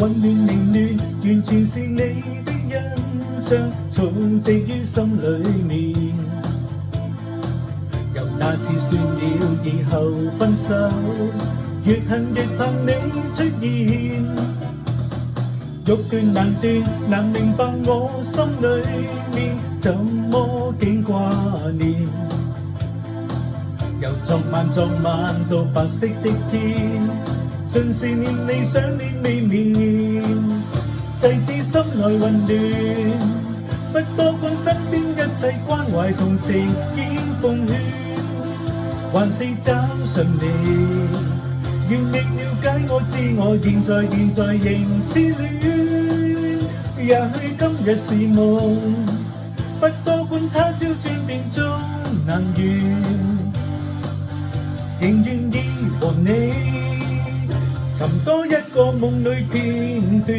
混亂凌亂，完全是你的印象，重植於心裏面。由那次算了以後分手，越恨越怕你出現，欲斷難斷，難明白我心裏面怎麼竟掛念。由昨晚到白色的天，盡是念你想念未眠，制止心內混亂，不多管身邊一切關懷同情兼奉勸，還是找上你，要你了解我知我現在仍痴戀。也許今日是夢，不多管他朝轉變中難圓，仍願意和你尋多一個夢裏片段。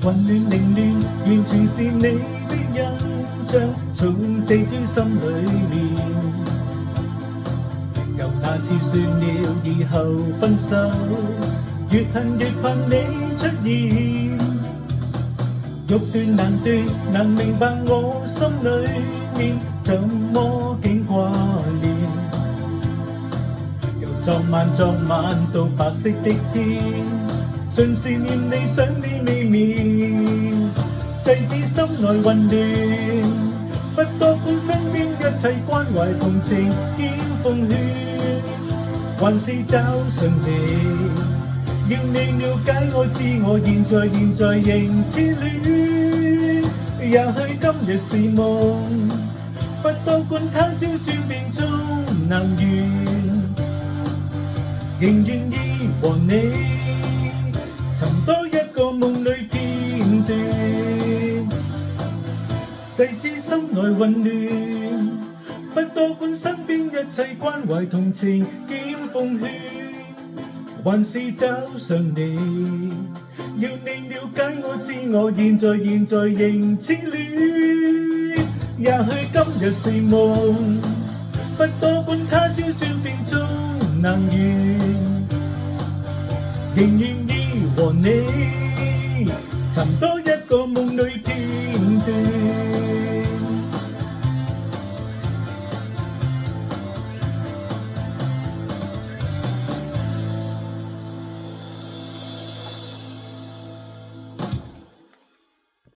混亂凌亂，完全是你的印象，重植於心裏面。由那次算了以後分手，越恨越怕你出現，欲斷難斷，難明白我心裏面怎麼竟掛念。由昨晚到白色的天，盡是念你想你未眠，制止心內混亂，不多管身邊一切關懷同情兼奉勸，還是找上你，要你了解我知我現在仍痴戀。也許今日是夢，不多管他朝轉變中能圓，仍願意和你尋多一個夢裏片段，制止心內混亂，不多管身邊一切關懷同情兼奉勸，還是找上你，要你了解我知我現在仍痴戀。也許今日是夢，不多管他朝轉變中能圓，仍願意和你尋多一個夢裏